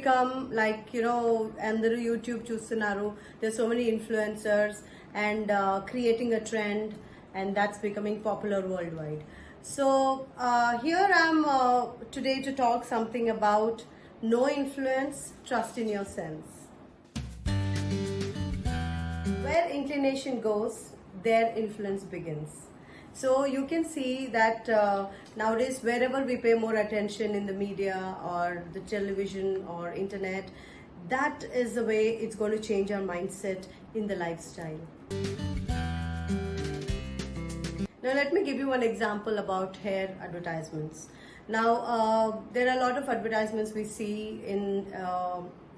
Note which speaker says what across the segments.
Speaker 1: become like, and the YouTube chustunaru. There's so many influencers and creating a trend, and that's becoming popular worldwide. So here I'm today to talk something about no influence, trust in your sense. Where inclination goes, there influence begins. So you can see that nowadays wherever we pay more attention in the media or the television or internet, that is the way it's going to change our mindset in the lifestyle. Now let me give you one example about hair advertisements. Now there are a lot of advertisements we see in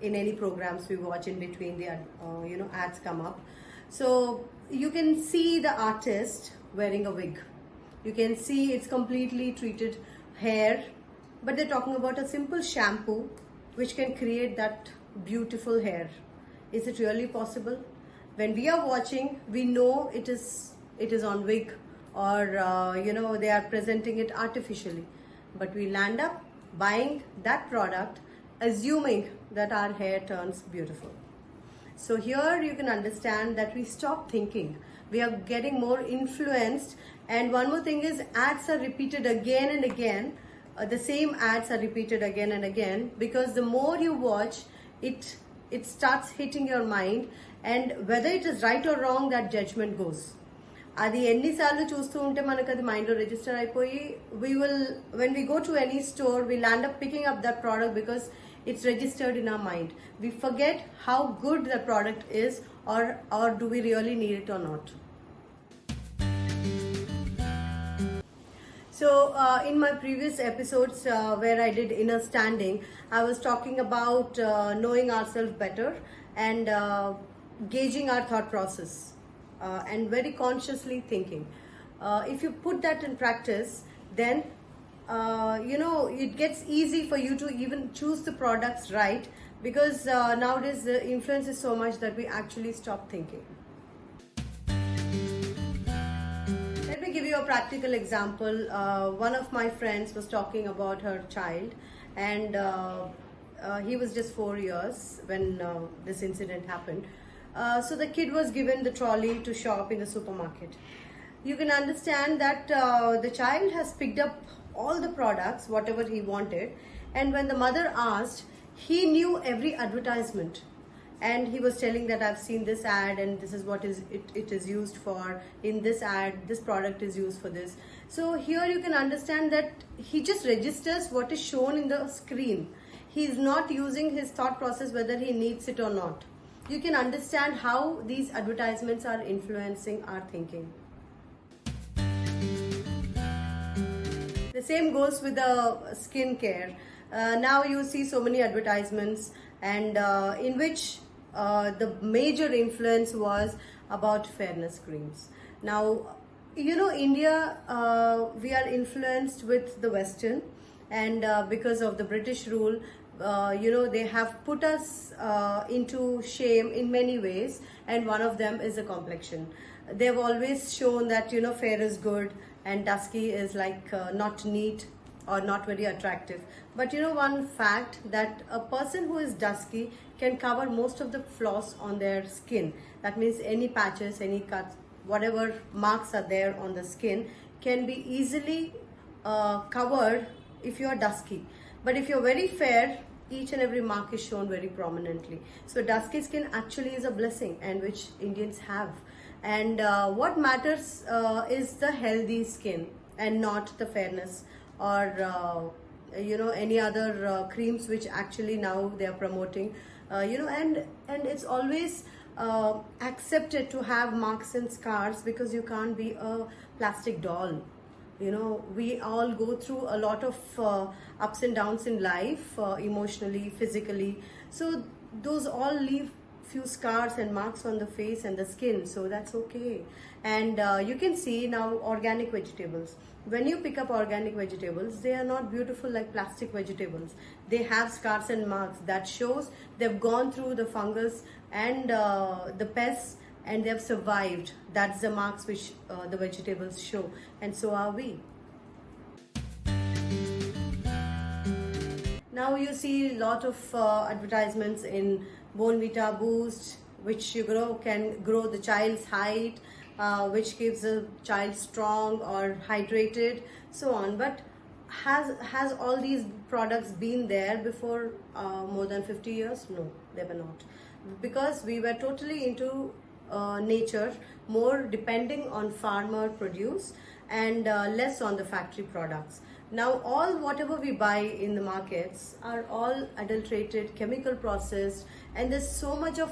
Speaker 1: any programs we watch. In between the ads come up. So you can see the artist wearing a wig. You can see it's completely treated hair, but they're talking about a simple shampoo which can create that beautiful hair. Is it really possible? When we are watching, we know it is on wig, or they are presenting it artificially, but we land up buying that product assuming that our hair turns beautiful. So here you can understand that we stop thinking. We are getting more influenced. And one more thing is, ads are repeated again and again. The same ads are repeated again and again, because the more you watch, it starts hitting your mind, and whether it is right or wrong, that judgment goes. అది ఎన్నిసార్లు చూస్తూ ఉంటే మనకు అది మైండ్లో register అయిపోయి when we go to any store, we'll end up picking up that product because it's registered in our mind. We forget how good the product is, or do we really need it or not. So in my previous episodes where I did inner standing, I was talking about knowing ourselves better and gauging our thought process. And very consciously thinking. If you put that in practice, then it gets easy for you to even choose the products right, because nowadays the influence is so much that we actually stop thinking. Let me give you a practical example. One of my friends was talking about her child, and he was just 4 years when this incident happened. So the kid was given the trolley to shop in the supermarket. You can understand that the child has picked up all the products, whatever he wanted, and when the mother asked, he knew every advertisement, and he was telling that I've seen this ad and this is what it is used for. In this ad, this product is used for this. So here you can understand that he just registers what is shown in the screen. He is not using his thought process whether he needs it or not. You can understand how these advertisements are influencing our thinking. The same goes with the skincare. Now you see so many advertisements, and in which the major influence was about fairness creams. Now, India, we are influenced with the Western, and because of the British rule, they have put us into shame in many ways, and one of them is the complexion. They've always shown that fair is good and dusky is like not neat or not very attractive. But one fact, that a person who is dusky can cover most of the flaws on their skin. That means any patches, any cuts, whatever marks are there on the skin can be easily covered if you are dusky. But if you're very fair, each and every mark is shown very prominently. So dusky skin actually is a blessing, and which Indians have. And what matters is the healthy skin, and not the fairness or any other creams which actually now they are promoting. And it's always accepted to have marks and scars, because you can't be a plastic doll. We all go through a lot of ups and downs in life, emotionally, physically. So those all leave few scars and marks on the face and the skin, so that's okay. And you can see now organic vegetables. When you pick up organic vegetables, they are not beautiful like plastic vegetables. They have scars and marks that shows they've gone through the fungus and the pests, and they have survived. That's the marks which the vegetables show, and so are we. Now you see a lot of advertisements in Bonvita Boost, which can grow the child's height, which keeps the child strong or hydrated, so on. But has all these products been there before more than 50 years? No, they were not, because we were totally into nature, more depending on farmer produce and less on the factory products. Now all whatever we buy in the markets are all adulterated, chemical processed, and there's so much of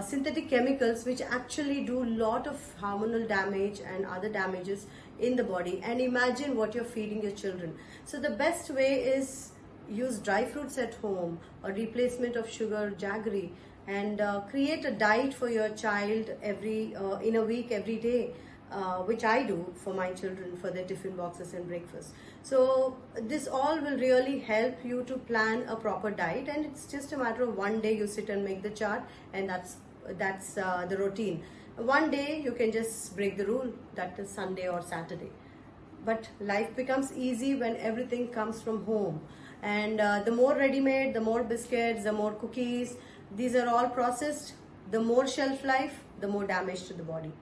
Speaker 1: synthetic chemicals which actually do a lot of hormonal damage and other damages in the body. And imagine what you're feeding your children. So the best way is use dry fruits at home, or replacement of sugar, jaggery, and create a diet for your child in a week, every day, which I do for my children for their tiffin boxes and breakfast. So this all will really help you to plan a proper diet, and it's just a matter of one day you sit and make the chart, and that's the routine. One day you can just break the rule, that is Sunday or Saturday. But life becomes easy when everything comes from home, and the more ready-made, the more biscuits, the more cookies, these are all processed, the more shelf life, the more damage to the body.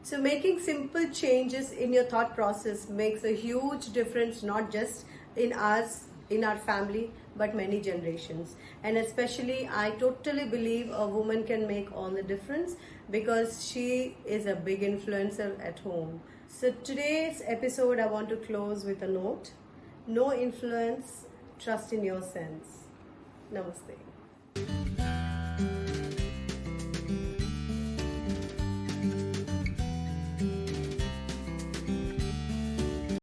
Speaker 1: So making simple changes in your thought process makes a huge difference, not just in us, in our family, but many generations. And especially, I totally believe a woman can make all the difference, because she is a big influencer at home. So today's episode, I want to close with a note: no influence, trust in your sense. Namaste.